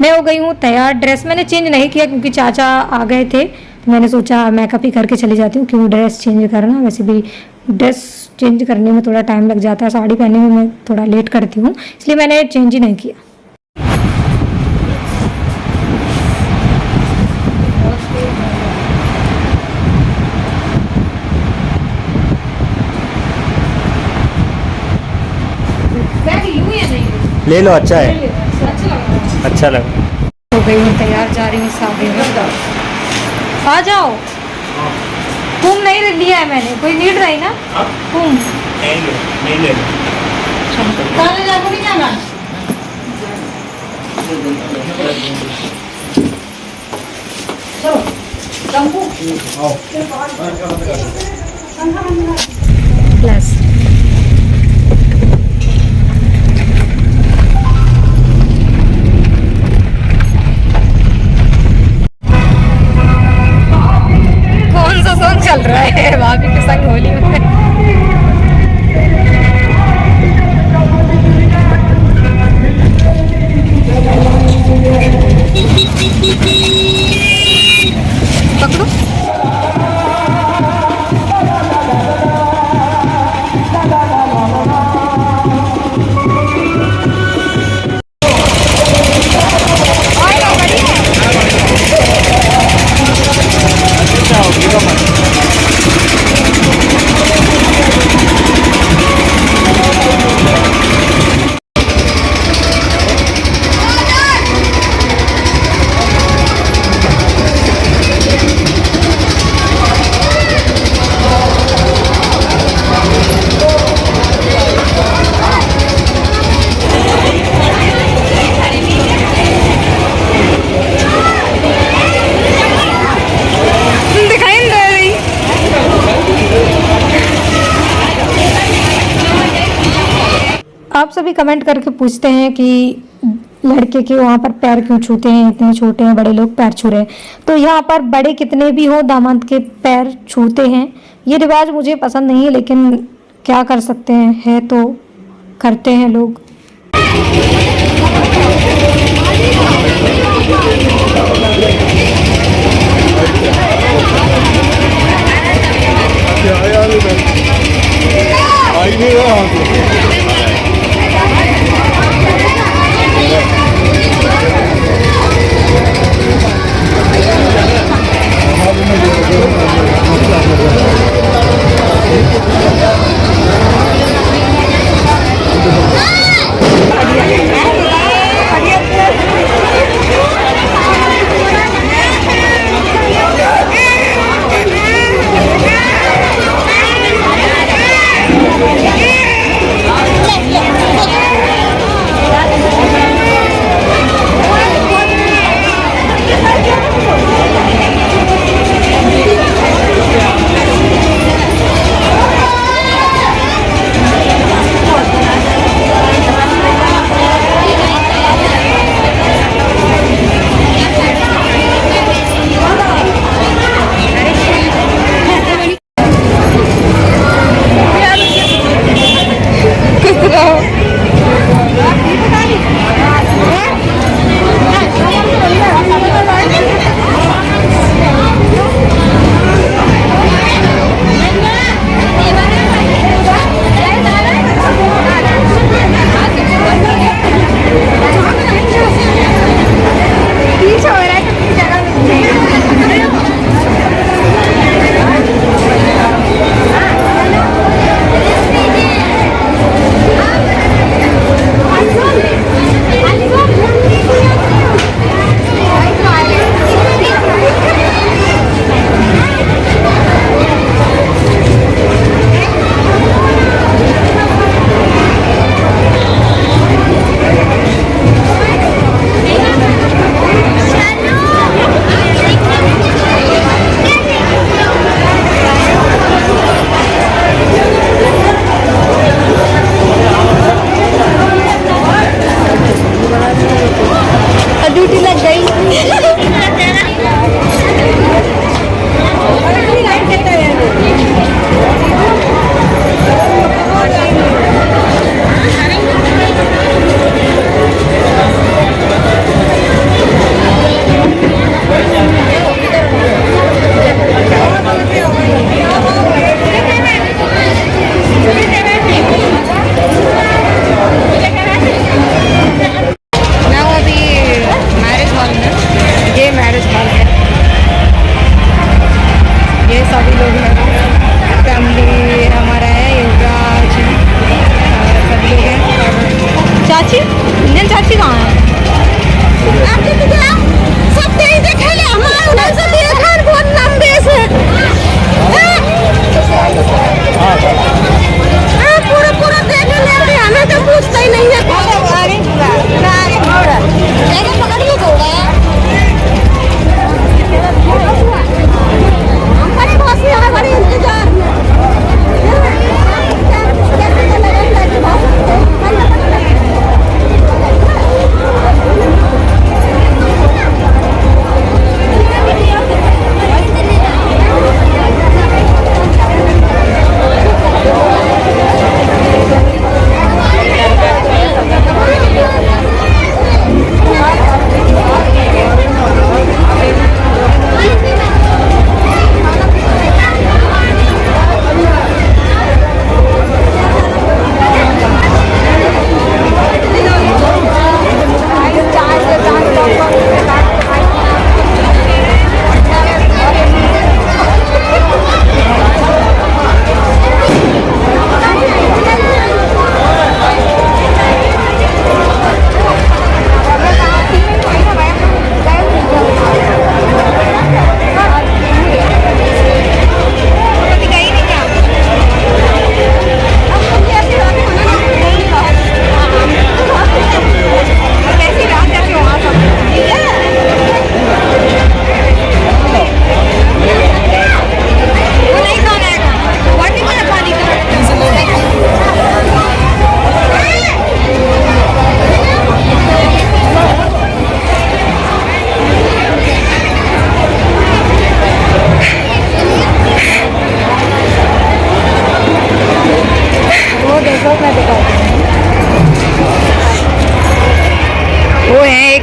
मैं हो गई हूँ तैयार। ड्रेस मैंने चेंज नहीं किया क्योंकि चाचा आ गए थे, तो मैंने सोचा मेकअप ही करके चली जाती हूँ, क्यों ड्रेस चेंज करना। वैसे भी ड्रेस चेंज करने में थोड़ा टाइम लग जाता है, साड़ी पहनने में मैं थोड़ा लेट करती हूँ, इसलिए मैंने चेंज ही नहीं किया। ले लो, अच्छा है, अच्छा लगा। हो गई हूँ तैयार, जा रही हूँ शादी में। आ जाओ। कुम नहीं लिया है मैंने, कोई नीड रही ना कुम नहीं ले जाको नहीं जाना। प्लस कौन सा सॉन्ग चल रहा है भाभी के संग होली में? पकड़ो। आप सभी कमेंट करके पूछते हैं कि लड़के के वहाँ पर पैर क्यों छूते हैं, इतने छोटे हैं, बड़े लोग पैर छू रहे हैं। तो यहाँ पर बड़े कितने भी हो, दामाद के पैर छूते हैं। ये रिवाज मुझे पसंद नहीं है, लेकिन क्या कर सकते हैं, है तो करते हैं लोग।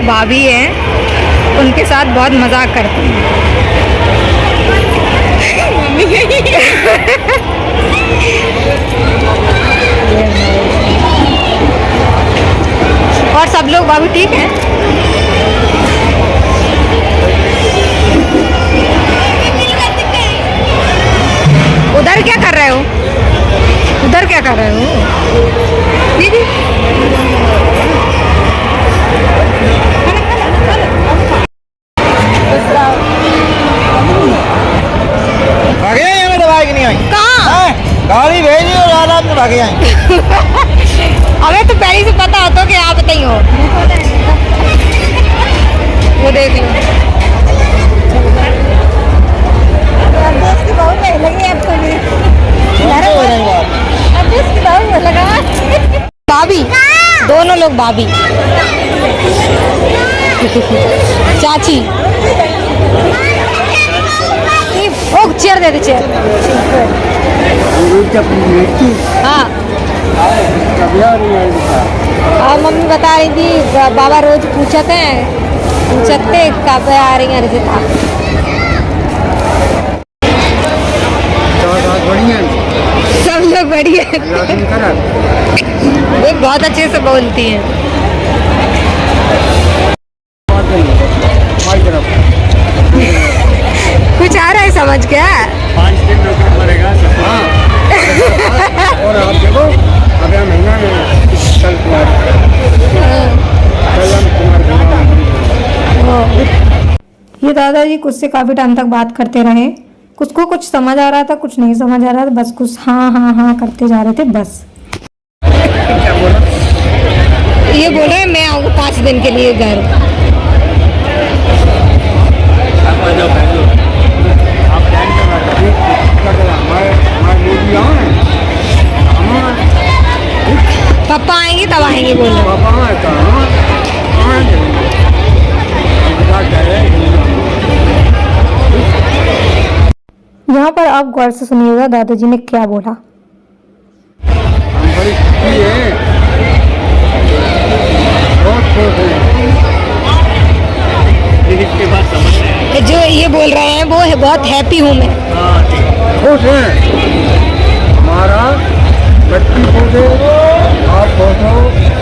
भाभी हैं, उनके साथ बहुत मजाक करते हैं। और सब लोग भाभी ठीक हैं? उधर क्या कर रहे हो? उधर क्या कर रहे हो दीदी? भागे हैं हमें दवाई की नहीं आई। कहाँ? गाड़ी भेजी और रात में भागे हैं। हमें तो पहले से पता होता कि आप बताइए हो। वो देख लो। भाभी, दोनों लोग भाभी। चाची, ओ चेयर दे दे चेयर। हाँ हाँ, मम्मी बता रही थी बाबा रोज पूछते कब आ रही हैं रिजिता। सब लोग बढ़िया। वो बहुत अच्छे से बोलती हैं। कुछ आ रहा है समझ क्या? 5 दिन नौकरी पड़ेगा। और आप देखो अभी महीना में कल ये दादाजी कुछ से काफी टाइम तक बात करते रहे। कुछ को कुछ समझ आ रहा था, कुछ नहीं समझ आ रहा था, बस कुछ हाँ हाँ हाँ करते जा रहे थे बस। ये बोल रहे हैं मैं आऊँगा 5 दिन के लिए घर। पापा आएंगे तब आएंगे बोल रहे। यहाँ पर आप गौर से सुनिएगा दादाजी ने क्या बोला। के बाद समझ रहे हैं। जो ये बोल रहे हैं वो है बहुत हैप्पी हूँ मैं। खुश हैं हमारा बच्ची खुश है, आप खुश हो,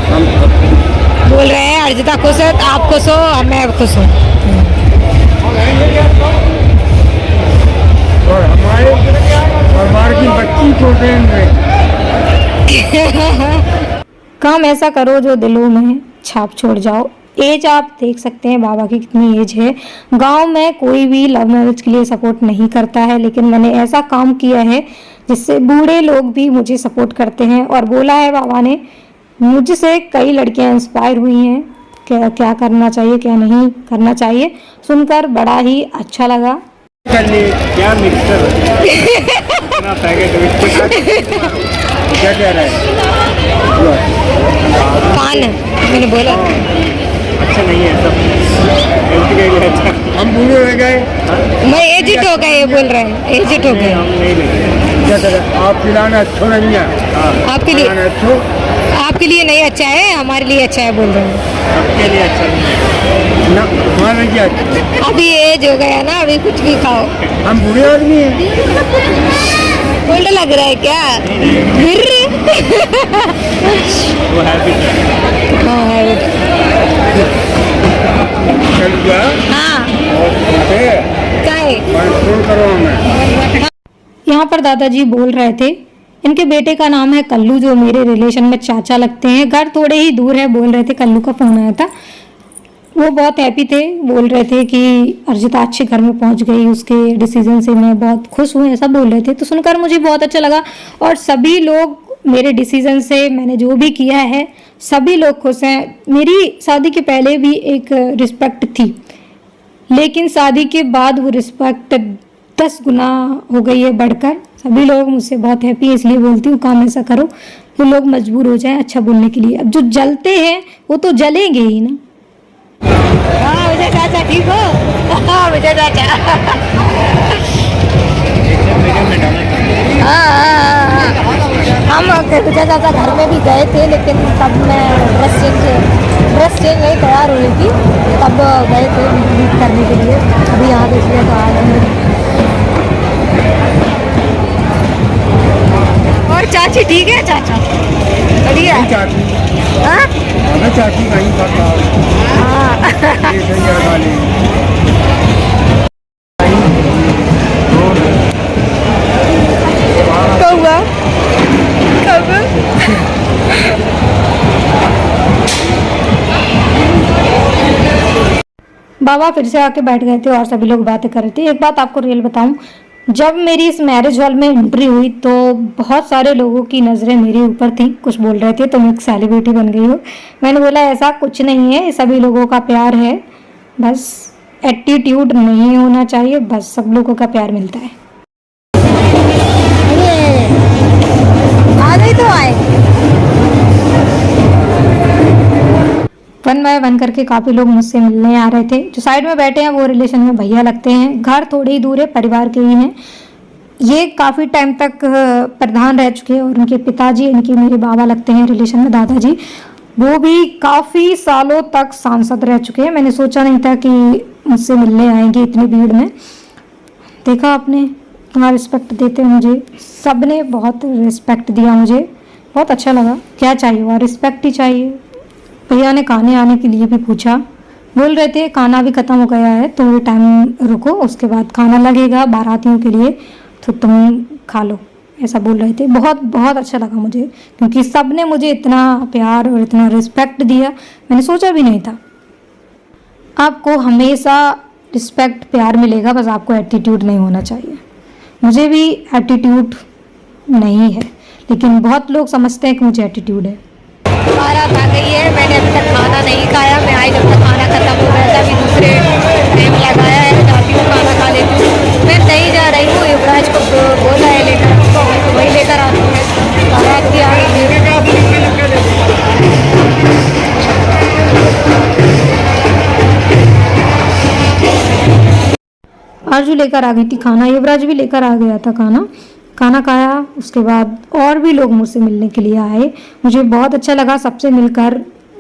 हम खुश हैं। बोल रहे हैं अर्जिता खुश है, आप खुश हो, मैं खुश हूँ। और हमारे परिवार की बच्ची खुश है। काम ऐसा करो जो दिलों में छाप छोड़ जाओ। एज आप देख सकते हैं बाबा की कितनी एज है। गांव में कोई भी लव मैरिज के लिए सपोर्ट नहीं करता है, लेकिन मैंने ऐसा काम किया है जिससे बूढ़े लोग भी मुझे सपोर्ट करते हैं। और बोला है बाबा ने, मुझसे कई लड़कियां इंस्पायर हुई हैं क्या करना चाहिए क्या नहीं करना चाहिए, सुनकर बड़ा ही अच्छा लगा। क्या मिक्सर इतना पैकेट क्या कह रहे हैं? कान मैंने बोला अच्छा नहीं है सब। अच्छा हम बूढ़े हो गए, मैं एजिट हो गए, ये बोल रहे हैं एजिट हो गए। हम नहीं लेंगे। क्या करें? आप पिलाना अच्छो नहीं है, आपके लिए पिलाना अच्छो, आपके लिए नहीं अच्छा है, हमारे लिए अच्छा है बोल रहे हैं। सबके लिए अच्छा नहीं है ना हमारा क्या अच्छा। अभी एज हो गया ना, अभी कुछ भी खाओ। हम बूढ़े आदमी हैं। उल्टा लग रहा है क्या? फिर वो हैबिट है। हाँ है। चल गया हाँ और उनसे क्या है? फोन करो हमें। यहाँ पर दादाजी बोल रहे थे, इनके बेटे का नाम है कल्लू, जो मेरे रिलेशन में चाचा लगते हैं, घर थोड़े ही दूर है। बोल रहे थे कल्लू का फोन आया था, वो बहुत हैप्पी थे, बोल रहे थे कि अर्जिता अच्छे घर में पहुंच गई, उसके डिसीजन से मैं बहुत खुश हूँ, ऐसा बोल रहे थे। तो सुनकर मुझे बहुत अच्छा लगा। और सभी लोग मेरे डिसीजन से, मैंने जो भी किया है, सभी लोग खुश हैं। मेरी शादी के पहले भी एक रिस्पेक्ट थी, लेकिन शादी के बाद वो रिस्पेक्ट 10 गुना हो गई है बढ़कर। सभी लोग मुझसे बहुत हैप्पी है, इसलिए बोलती हूँ काम ऐसा करो कि लोग मजबूर हो जाएं अच्छा बोलने के लिए। अब जो जलते हैं वो तो जलेंगे ही ना। हाँ विजय चाचा ठीक हो? हाँ विजय चाचा। हाँ हम विजय चाचा घर में भी गए थे, लेकिन तब मैं ड्रेस चेंज नहीं तैयार हुई थी। तब गए थे मीट करने के लिए, अभी यहाँ देख लिया तो आए हैं। और चाची ठीक है? चाचा बढ़िया है? चाची हाँ मैं चाची का ही करता हूँ हाँ ये सही है वाली कब हुआ? कब? बाबा फिर से आके बैठ गए थे और सभी लोग बातें कर रहे थे। एक बात आपको रियल बताऊं, जब मेरी इस मैरिज हॉल में एंट्री हुई तो बहुत सारे लोगों की नज़रें मेरे ऊपर थी, कुछ बोल रहे थे तुम एक सेलिब्रिटी बन गई हो। मैंने बोला ऐसा कुछ नहीं है, सभी लोगों का प्यार है, बस एटीट्यूड नहीं होना चाहिए, बस सब लोगों का प्यार मिलता है। आ गई तो आए। वन बाय वन करके काफ़ी लोग मुझसे मिलने आ रहे थे। जो साइड में बैठे हैं वो रिलेशन में भैया लगते हैं, घर थोड़ी ही दूर है, परिवार के ही हैं। ये काफ़ी टाइम तक प्रधान रह चुके हैं और उनके पिताजी इनके मेरे बाबा लगते हैं रिलेशन में, दादाजी, वो भी काफ़ी सालों तक सांसद रह चुके हैं। मैंने सोचा नहीं था कि मुझसे मिलने आएंगे इतनी भीड़ में। देखा आपने, इतना रिस्पेक्ट देते हैं मुझे, सब ने बहुत रिस्पेक्ट दिया मुझे, बहुत अच्छा लगा। क्या चाहिए और रिस्पेक्ट ही चाहिए। भैया ने खाने आने के लिए भी पूछा, बोल रहे थे खाना भी ख़त्म हो गया है तो टाइम रुको, उसके बाद खाना लगेगा बारातियों के लिए तो तुम खा लो, ऐसा बोल रहे थे। बहुत बहुत अच्छा लगा मुझे, क्योंकि सब ने मुझे इतना प्यार और इतना रिस्पेक्ट दिया, मैंने सोचा भी नहीं था। आपको हमेशा रिस्पेक्ट प्यार मिलेगा, बस आपको एटीट्यूड नहीं होना चाहिए। मुझे भी एटीट्यूड नहीं है, लेकिन बहुत लोग समझते हैं कि मुझे एटीट्यूड है। बारात आ गई है, मैंने अभी तक खाना नहीं खाया। मैं आई जब तक खाना खत्म हो गया था, अभी दूसरे टाइम लगाया है, जाती हूँ खाना खा लेती हूँ। मैं नहीं जा रही हूँ, युवराज को बोला है लेकर, तो वही लेकर आती हूँ। बारात भी आ गई है। आरजू लेकर आ गई थी खाना, युवराज भी लेकर आ गया था खाना। खाना खाया, उसके बाद और भी लोग मुझसे मिलने के लिए आए। मुझे बहुत अच्छा लगा सबसे मिलकर।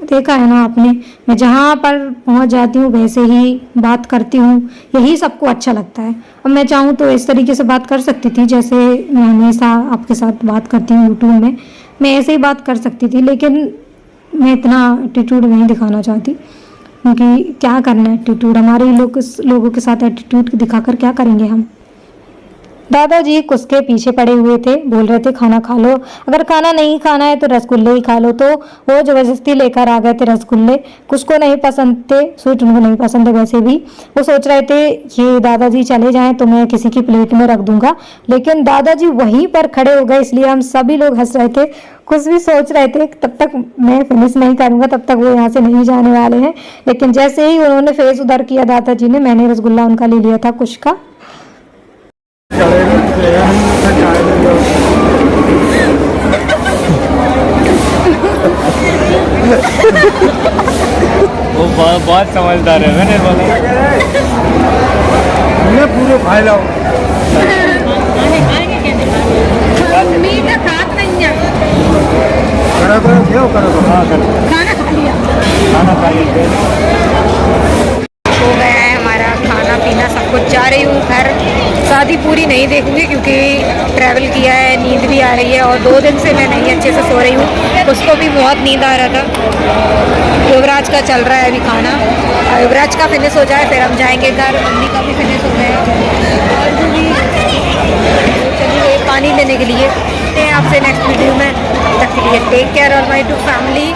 देखा है ना आपने, मैं जहाँ पर पहुँच जाती हूँ वैसे ही बात करती हूँ, यही सबको अच्छा लगता है। अब मैं चाहूँ तो इस तरीके से बात कर सकती थी जैसे मैं हमेशा आपके साथ बात करती हूँ यूट्यूब में, मैं ऐसे ही बात कर सकती थी, लेकिन मैं इतना एटीट्यूड नहीं दिखाना चाहती, क्योंकि क्या करना है एटीट्यूड, हमारे ही लोगों के साथ एटीट्यूड दिखाकर क्या करेंगे हम। दादाजी उसके पीछे पड़े हुए थे, बोल रहे थे खाना खा लो, अगर खाना नहीं खाना है तो रसगुल्ले ही खा लो, तो वो जबरदस्ती लेकर आ गए थे रसगुल्ले। कुछ को नहीं पसंद थे, स्वीट उनको नहीं पसंद है वैसे भी। वो सोच रहे थे ये दादाजी चले जाएं तो मैं किसी की प्लेट में रख दूंगा, लेकिन दादाजी वहीं पर खड़े हो गए, इसलिए हम सभी लोग हंस रहे थे। कुछ भी सोच रहे थे तब तक मैं फिनिश नहीं करूंगा, तब तक वो यहाँ से नहीं जाने वाले हैं, लेकिन जैसे ही उन्होंने फेस उधर किया दादाजी ने, मैंने रसगुल्ला उनका ले लिया था कुछ का। वो बहुत समझदार है, मैंने बोला पूरे भाई लाओ खाना खा लिया, हो गया है हमारा खाना पीना सब कुछ। जा रही हूँ घर, शादी पूरी नहीं देखूंगी क्योंकि ट्रैवल किया है, नींद भी आ रही है और 2 दिन से मैं नहीं अच्छे से सो रही हूँ। उसको भी बहुत नींद आ रहा था। युवराज का चल रहा है अभी खाना, युवराज का फिनिश हो जाए फिर हम जाएंगे घर। मम्मी का भी फिनिश हो गया और जो भी चली गई पानी लेने के लिए। आपसे नेक्स्ट वीडियो में, तब तक के लिए take care all my to family.